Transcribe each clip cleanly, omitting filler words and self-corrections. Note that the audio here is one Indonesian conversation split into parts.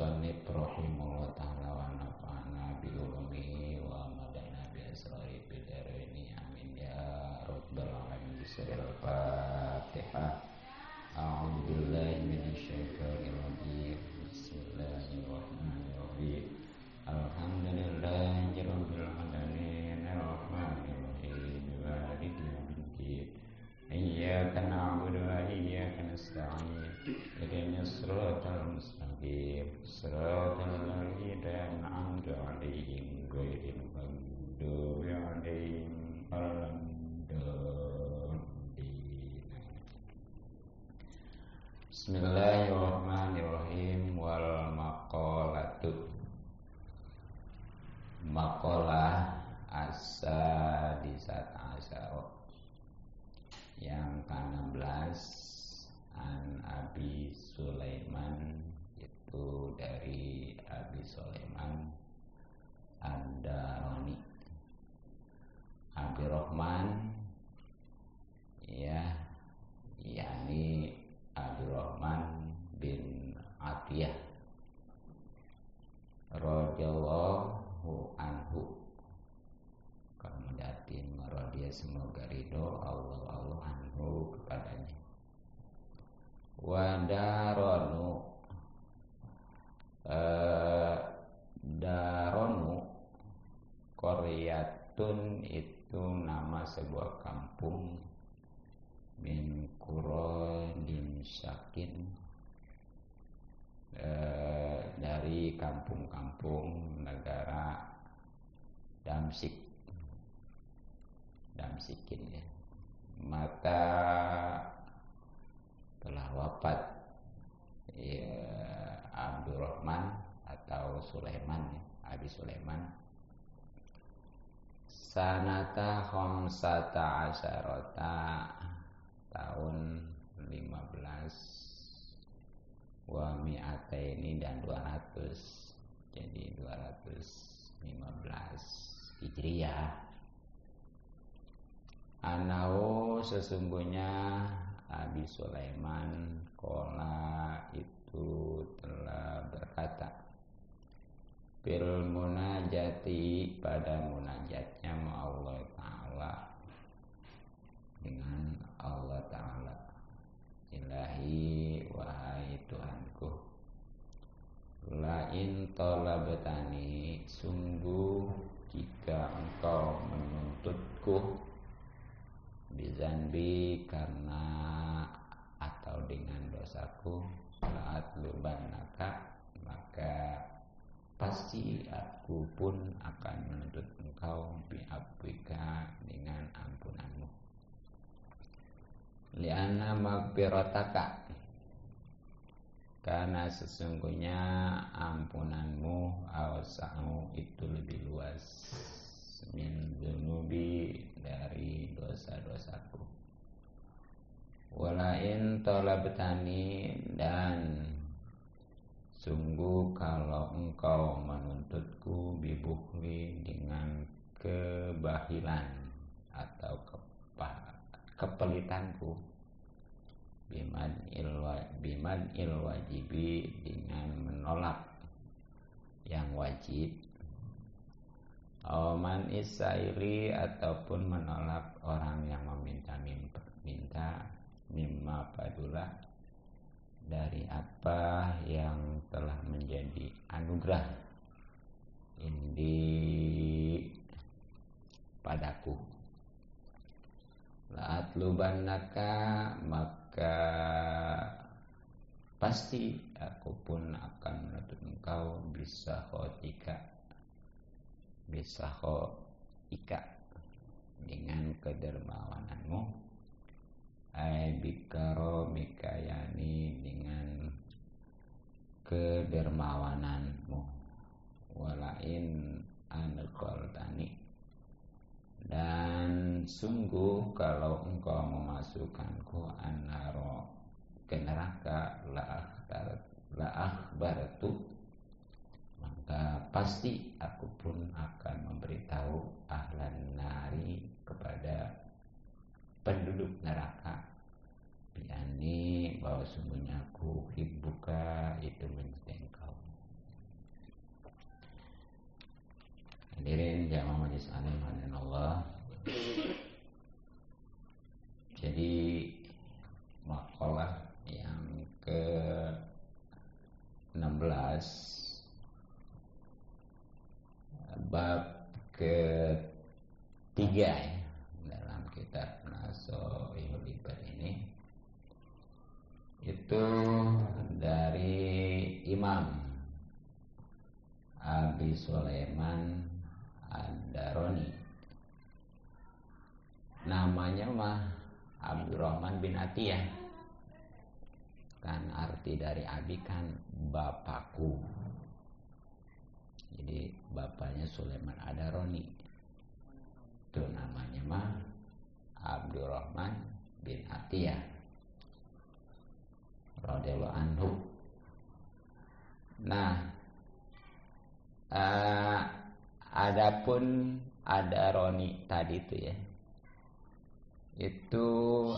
musannif rahimahullah ta'ala wa nafa'ana bi ulumihi wa madana bi asrari fid dharaini amin ya rabbal alamin. Al-Fatihah. A'udzu billahi minasy syaithanir rajim. Bismillahirrahmanirrahim. Alhamdulillahi rabbil alamin arrahmanir rahim maliki yaumiddin. Iyyaka na'budu wa iyyaka nasta'in. Ihdinas siratal mustaqim. Siratal ladzina an'amta 'alaihim ghairil maghdubi 'alaihim waladdallin. Bismillahirrahmanirrahim. Wal maqalatu. Maqalah as-sadisat asyara yang ke-16 an Abi Sulaiman, itu dari Abi Sulaiman Ad-Darani Abi Rahman, ya, yakni Abi Rahman bin Atiyah radhiyallahu anhu, kemudian radhiya semoga ridho Allah anhu kepadanya. Wadaronu, daronu qaryatun itu nama sebuah kampung min qura dimsyakin, dari kampung-kampung negara Damsikin, ya. Maka telah wafat, ya, Abdurrahman atau Sulaiman, ya, Abi Sulaiman, sanata khamsata asyarata, tahun 15 wa mi'ataini dan 200, jadi 215 Hijriah. Anau, sesungguhnya Abi Sulaiman qala itu telah berkata, bil munajati, pada munajatnya Allah Ta'ala, dengan Allah Ta'ala, ilahi wahai Tuhanku, lain talabtani, sungguh jika engkau menuntutku, bizanbi, karena atau dengan dosaku, saat lubanaka, maka pasti aku pun akan menuntut engkau bi'afwika, dengan ampunanmu. Li'anna maghfirataka, karena sesungguhnya ampunanmu, awsa'u, itu lebih luas, min dzunubi, dari dosa-dosaku. Walain talabtani, dan sungguh kalau engkau menuntutku, bibukhli, dengan kebahilan atau kepelitanku, biman wajibi, dengan menolak yang wajib, Oman isaili, ataupun menolak orang yang meminta mimma padulah, dari apa yang telah menjadi anugerah indi padaku. La'at lubannaka, maka pasti aku pun akan menuntut engkau bisa khotika, dengan kedermawananmu, bikaro mikayani, dengan kedermawananmu, walain anqaltani, dan sungguh kalau engkau memasukkanku annaro, ke neraka, la akhbartu, maka pasti aku pun akan memberitahu ahlan nari, kepada penduduk neraka, biani, bahwa sungguhnya aku hibbuka, itu mencintai engkau. ketiga ya dalam kitab Nasoihul Ibad ini, itu dari Imam Abi Sulaiman Ad-Darani. Namanya mah Abdurrahman bin Atiyah. Kan arti dari Abi kan bapakku. Jadi bapaknya Sulaiman Ad-Darani. Itu namanya mah Abdurrahman bin Atiyah radhiyallahu anhu. Nah, adapun Ad-Darani tadi itu ya, itu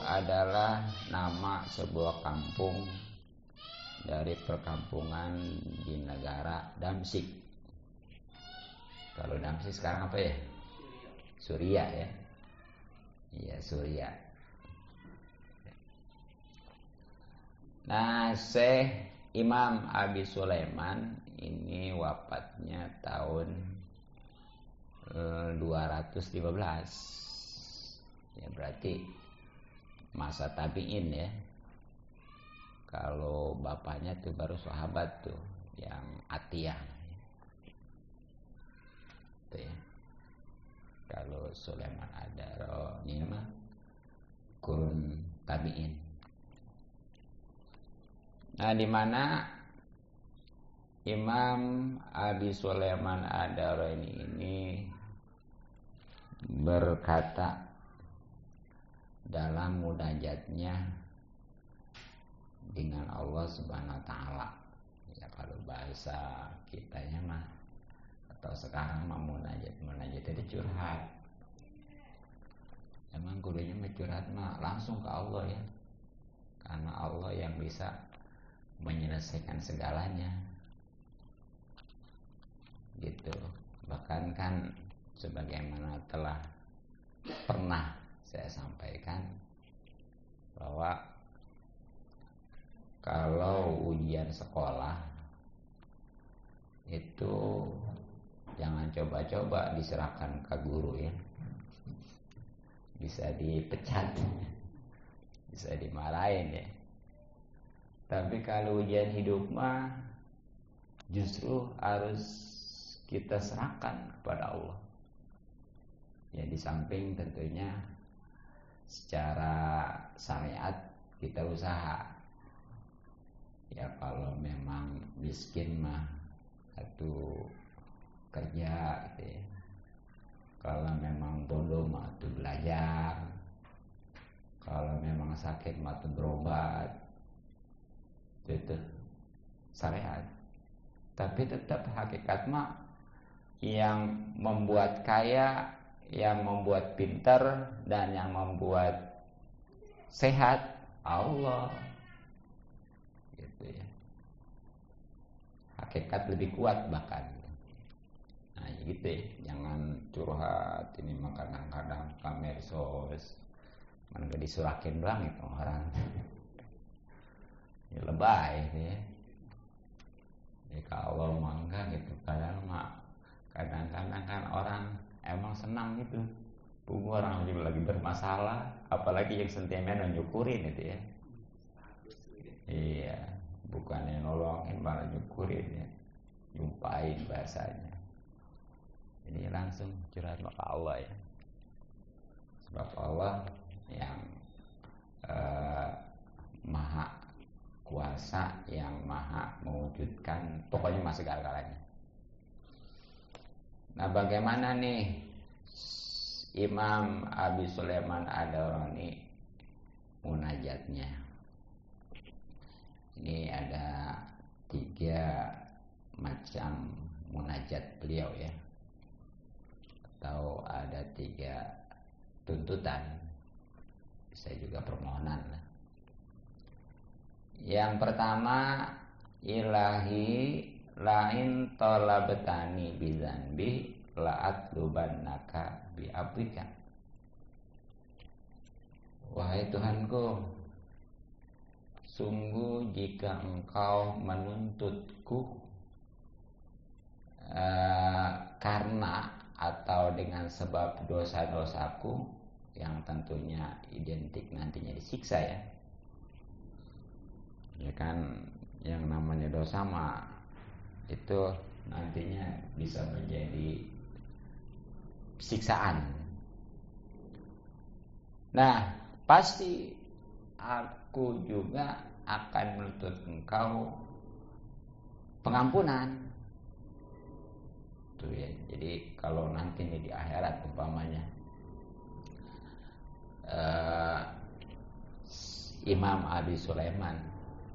adalah nama sebuah kampung dari perkampungan di negara Damsyik. Kalau Damsyik sekarang apa ya? Suriah ya. Iya, Suriah. Nah, Syekh Imam Abi Sulaiman ini wafatnya tahun 215. Ya berarti masa tabi'in ya. Kalau bapaknya tuh baru sahabat tuh yang Atiyah. Tuh ya. Kalau Sulaiman Ad-Darani mah kurun tabi'in. Nah, di mana Imam Abi Sulaiman Ad-Darani ini berkata dalam munajatnya dengan Allah Subhanahu wa taala. Ya kalau bahasa kitanya mah atau sekarang mah munajat itu curhat. Emang gurunya curhat mah langsung ke Allah ya. Karena Allah yang bisa menyelesaikan segalanya. Gitu. Bahkan kan sebagaimana telah pernah saya sampaikan bahwa kalau ujian sekolah itu jangan coba-coba diserahkan ke guru ya. Bisa dipecat, bisa dimarahin ya. Tapi kalau ujian hidup mah justru harus kita serahkan kepada Allah. Ya di samping tentunya secara syariat kita usaha. Ya kalau memang miskin mah atau kerja gitu ya. Kalau memang bodoh mah tuh belajar. Kalau memang sakit mah tuh berobat. Itu syariat. Tapi tetap hakikat mah yang membuat kaya, yang membuat pintar, dan yang membuat sehat Allah. Gitu ya. Hakikat lebih kuat bahkan. Nah gitu ya. Jangan curhat ini mah kadang-kadang kamersos. Mana gak disurakin doang itu orang. Ya lebay ya. Ya kalau mah enggak gitu. Kadang-kadang kan orang emang senang gitu. Punggu orang lagi bermasalah, apalagi yang sentimen nyukurin itu ya. Iya, bukannya nolongin malah nyukurin ya. Jumpain bahasanya. Jadi langsung curhat ke Allah ya. Sebab Allah yang maha kuasa, yang maha mewujudkan, pokoknya masih segala-galanya. Nah bagaimana nih Imam Abi Sulaiman Ad-Darani munajatnya? Ini ada 3 macam munajat beliau ya, atau ada 3 tuntutan, bisa juga permohonan. Yang pertama, ilahi lain talabtani bizanbi la'at lubannaka bi'afwika. Wahai Tuhanku, sungguh jika engkau menuntutku karena atau dengan sebab dosa-dosaku yang tentunya identik nantinya disiksa ya. Ya kan, yang namanya dosa mah itu nantinya bisa menjadi siksaan. Nah, pasti aku juga akan menuntut engkau pengampunan. Tuh ya. Jadi kalau nanti nih di akhirat umpamanya Imam Abi Sulaiman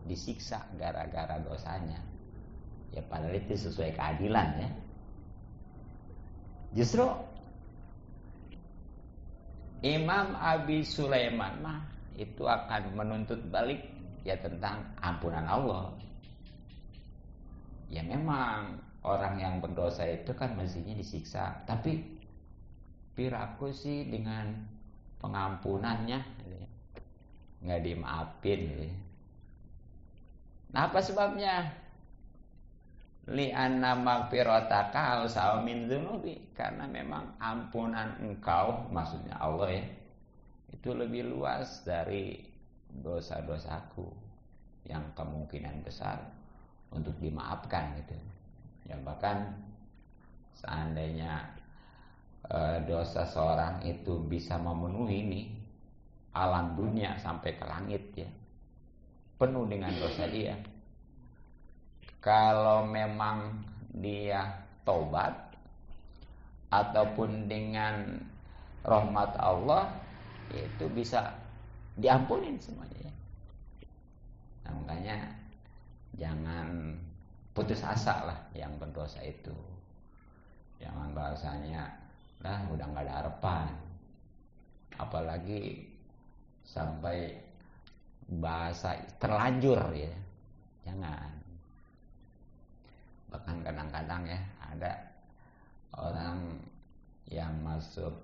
disiksa gara-gara dosanya, ya padahal itu sesuai keadilan ya. Justru Imam Abi Sulaiman mah itu akan menuntut balik ya tentang ampunan Allah. Ya memang orang yang berdosa itu kan mestinya disiksa, tapi piraku sih dengan pengampunannya nggak dimaafin gitu. Nah, apa sebabnya? Li'anna maghfirataka awsa'u min dzunubi, karena memang ampunan engkau, maksudnya Allah ya, itu lebih luas dari dosa-dosaku yang kemungkinan besar untuk dimaafkan gitu. Ya bahkan seandainya dosa seorang itu bisa memenuhi nih alam dunia sampai ke langit ya, penuh dengan dosa dia. Kalau memang dia tobat ataupun dengan rahmat Allah, itu bisa diampunin semuanya. Nah, makanya jangan putus asa lah yang berdosa itu. Jangan bahasanya lah udah nggak ada harapan. Apalagi sampai bahasa terlanjur ya. Jangan. Bahkan kadang-kadang ya ada orang yang masuk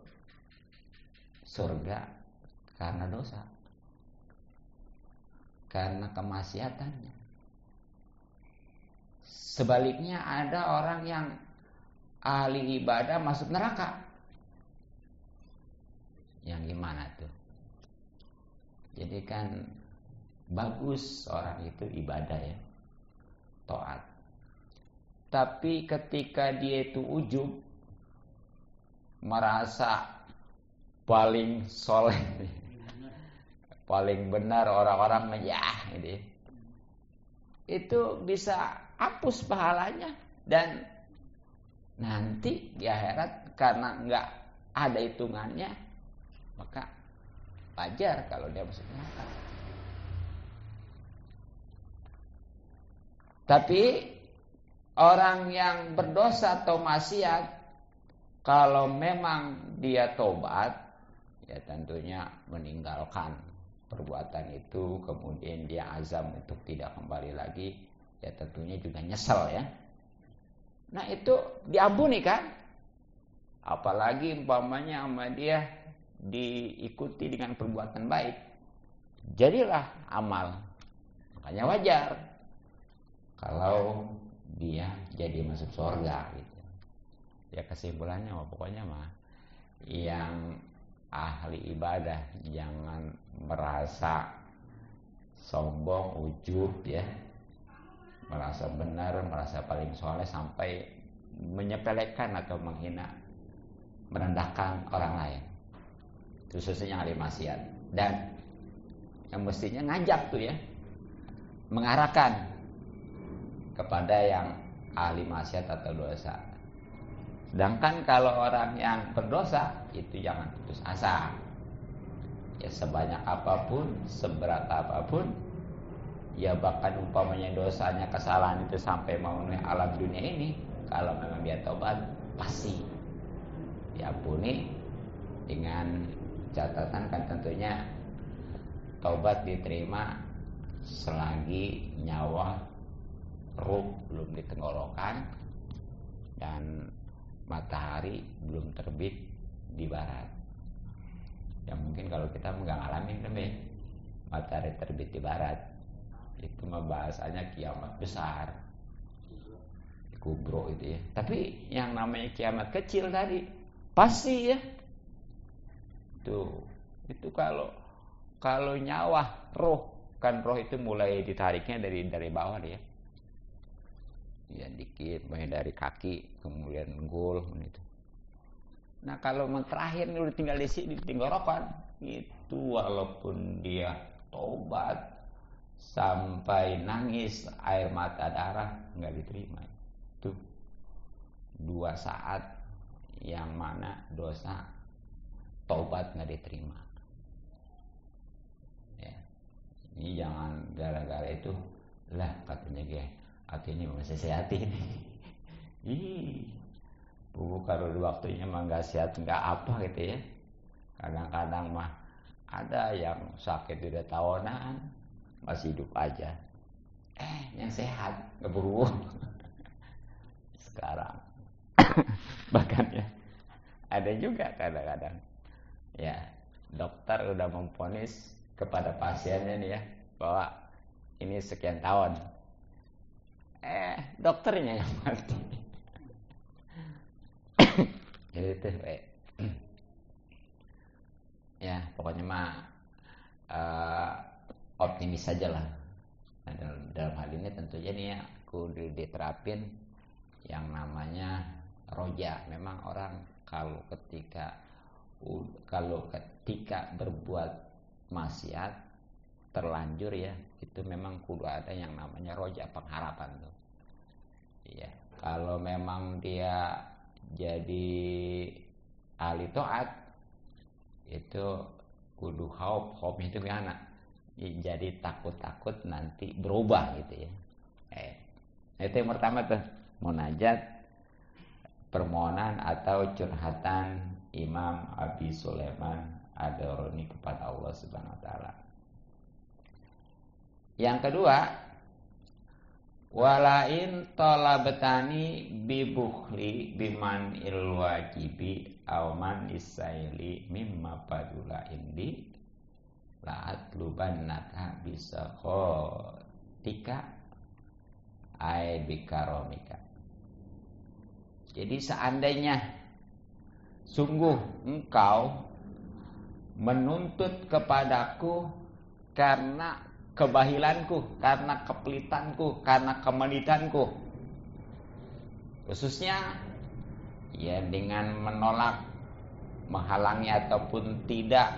surga karena dosa, karena kemaksiatannya. Sebaliknya ada orang yang ahli ibadah masuk neraka. Yang gimana tuh? Jadi kan bagus orang itu ibadah ya, taat. Tapi ketika dia itu ujub, merasa paling soleh, paling benar orang-orang ya, gitu. Itu bisa hapus pahalanya, dan nanti di akhirat karena nggak ada hitungannya, maka wajar kalau dia masuk neraka. Tapi orang yang berdosa atau maksiat, kalau memang dia tobat, ya tentunya meninggalkan perbuatan itu, kemudian dia azam untuk tidak kembali lagi, ya tentunya juga nyesel ya. Nah itu diampuni kan? Apalagi umpamanya sama dia diikuti dengan perbuatan baik, jadilah amal. Makanya wajar kalau dia jadi masuk surga gitu. Ya kesimpulannya pokoknya mah yang ahli ibadah jangan merasa sombong, ujub ya, merasa benar, merasa paling soleh sampai menyepelekan atau menghina, merendahkan orang lain, khususnya yang ahli maksiat. Dan yang mestinya ngajak tuh ya, mengarahkan kepada yang ahli maksiat atau dosa. Sedangkan kalau orang yang berdosa itu jangan putus asa. Ya sebanyak apapun, seberat apapun, ya bahkan umpamanya dosanya, kesalahan itu sampai memenuhi alam dunia ini, kalau memang dia tobat pasti diampuni, dengan catatan kan tentunya tobat diterima selagi nyawa ruh belum ditenggorokan dan matahari belum terbit di barat. Ya mungkin kalau kita nggak ngalamin kan ya, matahari terbit di barat, itu bahasanya kiamat besar. kubro itu ya. Tapi yang namanya kiamat kecil tadi pasti ya. Itu kalau nyawa roh, kan roh itu mulai ditariknya dari bawah ya. Ya dikit, mulai dari kaki, kemudian gul gitu. Nah kalau yang terakhir ini udah tinggal di sini, di tenggorokan, itu walaupun dia tobat sampai nangis air mata darah nggak diterima. Itu 2 saat yang mana dosa tobat nggak diterima. Ya. Ini jangan gara-gara itu lah katanya gue hati ini masih sehat ini. Buku kalau waktunya mah nggak sehat nggak apa gitu ya. Kadang-kadang mah ada yang sakit udah tahunan masih hidup aja. Yang sehat nggak beruang. Sekarang bahkan ya ada juga kadang-kadang ya dokter udah memvonis kepada pasiennya nih ya bahwa ini sekian tahun. Dokternya yang mati. Gitu ya pokoknya mah optimis saja lah. Nah, dalam hal ini tentunya nih ya kudu diterapin yang namanya roja. Memang orang kalau ketika berbuat maksiat terlanjur ya itu memang kudu ada yang namanya roja, pengharapan tuh. Iya, kalau memang dia jadi ahli taat itu kudu hope itu gimana? Jadi takut nanti berubah gitu ya. Itu yang pertama tuh, munajat, permohonan atau curhatan Imam Abi Sulaiman Ad-Darani kepada Allah Subhanahu wa taala. Yang kedua, walain talabtani bibukhli biman ilwajibi auman isaili mimma padula indi laat lubannaka bisa khotika ai bikaromika. Jadi seandainya sungguh engkau menuntut kepadaku karena kebahilanku, karena kepelitanku, karena kemenitanku, khususnya ya dengan menolak, menghalangi ataupun tidak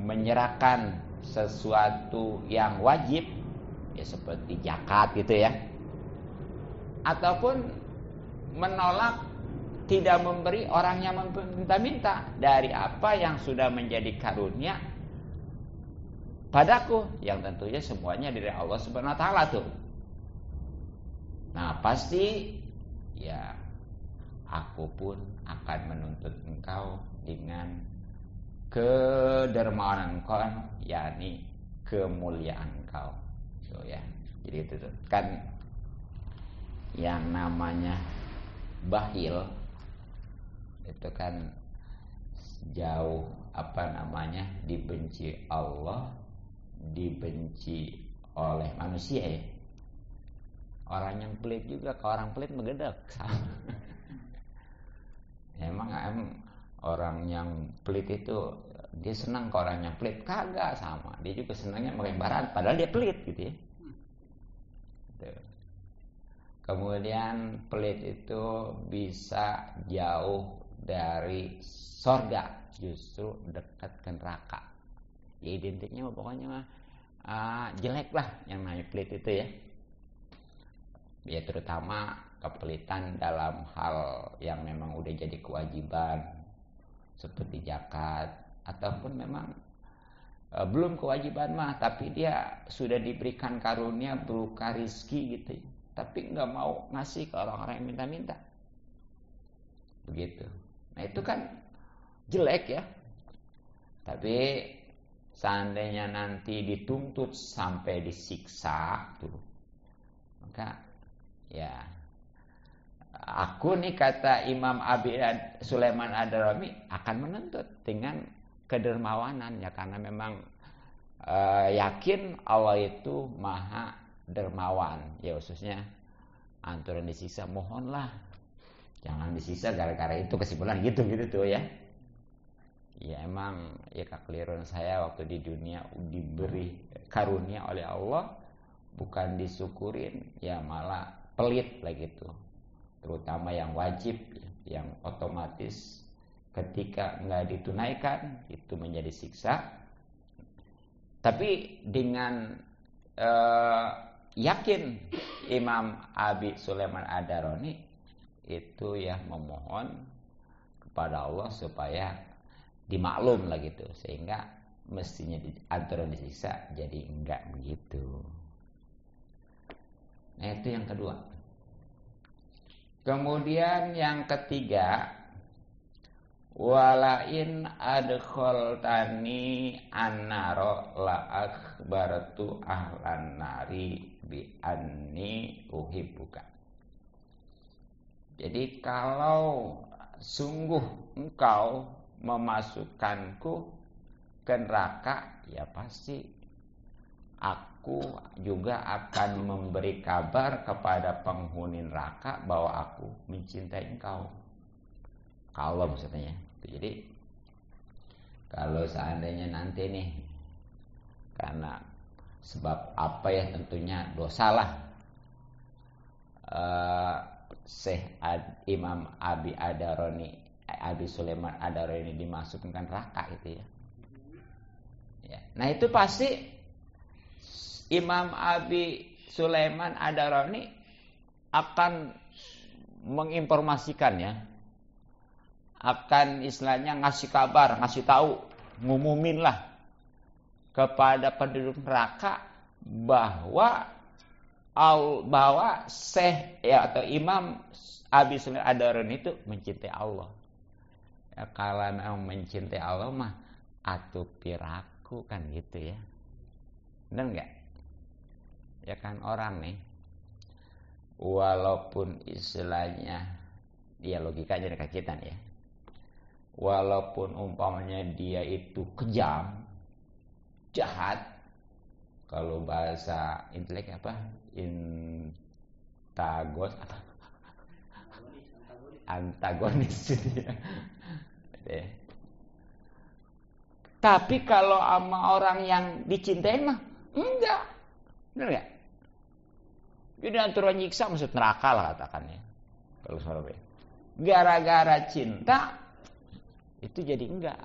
menyerahkan sesuatu yang wajib ya seperti zakat gitu ya, ataupun menolak tidak memberi orang yang meminta-minta dari apa yang sudah menjadi karunia padaku, yang tentunya semuanya dari Allah Subhanahu wa taala tuh. Nah, pasti ya aku pun akan menuntut engkau dengan kedermawanan engkau, yakni kemuliaan engkau. So ya. Jadi itu tuh kan yang namanya bakhil itu kan jauh dibenci Allah, dibenci oleh manusia ya. Orang yang pelit juga ke orang pelit megedek sama. Emang orang yang pelit itu dia senang ke orang yang pelit? Kagak, sama. Dia juga senangnya pakai barat padahal dia pelit gitu ya. Kemudian pelit itu bisa jauh dari surga, justru dekat ke neraka. Ya identiknya pokoknya jelek lah yang namanya pelit itu ya. Ya terutama kepelitan dalam hal yang memang udah jadi kewajiban seperti zakat, ataupun memang belum kewajiban mah tapi dia sudah diberikan karunia berupa rizki gitu ya, tapi nggak mau ngasih ke orang-orang yang minta-minta begitu. Nah itu kan jelek ya. Tapi seandainya nanti dituntut sampai disiksa tuh, maka ya aku nih kata Imam Abi Sulaiman Ad-Darani akan menuntut dengan kedermawanan ya, karena memang yakin Allah itu maha dermawan ya, khususnya anturan disiksa, mohonlah jangan disiksa gara-gara itu, kesimpulan gitu tuh ya. Ya emang ya kekeliruan saya waktu di dunia diberi karunia oleh Allah, bukan disyukurin, ya malah pelit lah gitu. Terutama yang wajib, yang otomatis ketika nggak ditunaikan itu menjadi siksa. Tapi dengan yakin Imam Abi Sulaiman Ad-Darani itu ya memohon kepada Allah supaya dimaklum lah gitu, sehingga mestinya aturan disiksa jadi enggak begitu. Nah itu yang kedua. Kemudian yang ketiga, walain adkhaltani annaro la akhbartu ahlan nari bi anni uhibbuka. Jadi kalau sungguh engkau memasukkanku ke neraka, ya pasti aku juga akan memberi kabar kepada penghuni neraka bahwa aku mencintai engkau. Kalau maksudnya. Jadi kalau seandainya nanti nih, karena sebab apa ya, tentunya dosalah Imam Abi Sulaiman Ad-Darani dimasukkan neraka itu ya. Nah itu pasti Imam Abi Sulaiman Ad-Darani akan menginformasikan ya, akan istilahnya ngasih kabar, ngasih tahu, ngumumin lah kepada penduduk neraka bahwa Syekh ya atau Imam Abi Sulaiman Ad-Darani itu mencintai Allah. Ya, kalau memang mencintai Allah mah atuh piraku kan gitu ya. Benar enggak? Ya kan orang nih, walaupun istilahnya dia logikanya dekat kita nih ya. Walaupun umpamanya dia itu kejam, jahat, kalau bahasa intelek apa? Antagonis ya. Tapi kalau sama orang yang dicintai mah enggak. Benar enggak? Jadi antara nyiksa maksud neraka lah katakannya. Kalau soalnya gara-gara cinta itu jadi enggak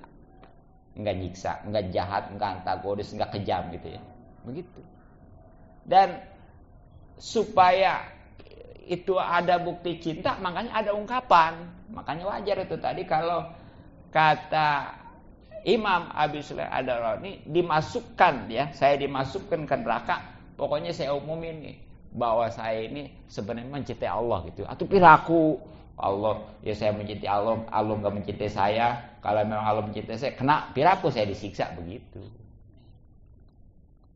nyiksa, enggak jahat, enggak antagonis, enggak kejam gitu ya. Begitu. Dan supaya itu ada bukti cinta, makanya ada ungkapan. Makanya wajar itu tadi kalau kata Imam Abi Sulaiman Ad-Darani dimasukkan ya, saya dimasukkan ke neraka, pokoknya saya umumin nih bahwa saya ini sebenarnya mencintai Allah gitu. Atau piraku Allah, ya saya mencintai Allah, Allah enggak mencintai saya. Kalau memang Allah mencintai saya, kena piraku saya disiksa begitu.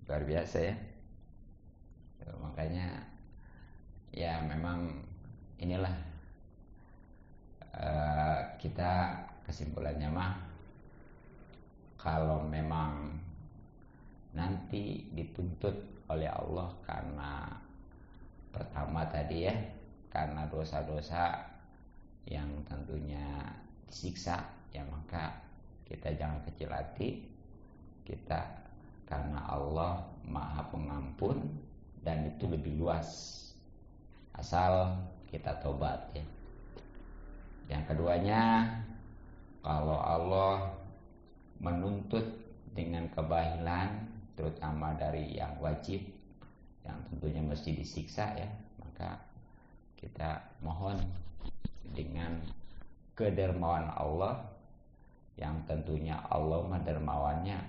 Luar biasa ya. Makanya ya memang inilah kita kesimpulannya mah, kalau memang nanti dituntut oleh Allah karena pertama tadi ya, karena dosa-dosa yang tentunya disiksa, ya maka kita jangan kecil hati. Kita karena Allah Maha Pengampun dan itu lebih luas, asal kita tobat ya. Yang keduanya, kalau Allah menuntut dengan kebahilan, terutama dari yang wajib, yang tentunya mesti disiksa ya, maka kita mohon dengan kedermawan Allah, yang tentunya Allah dermawannya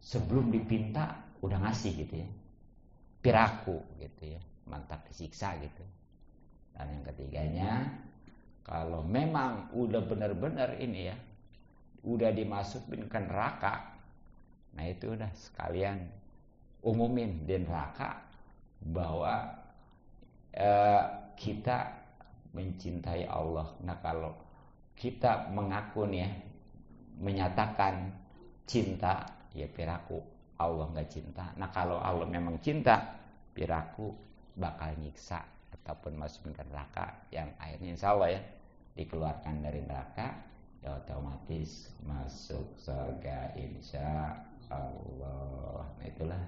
sebelum dipinta udah ngasih gitu ya, piraku gitu ya, mantap disiksa gitu. Dan yang ketiganya, kalau memang udah benar-benar ini ya, udah dimasukin ke neraka, nah itu udah sekalian umumin di neraka bahwa kita mencintai Allah. Nah kalau kita mengaku nih ya, menyatakan cinta, ya piraku Allah nggak cinta. Nah kalau Allah memang cinta, piraku bakal nyiksa ataupun masuk neraka, yang akhirnya insya Allah ya dikeluarkan dari neraka, ya otomatis masuk surga insya Allah. Itulah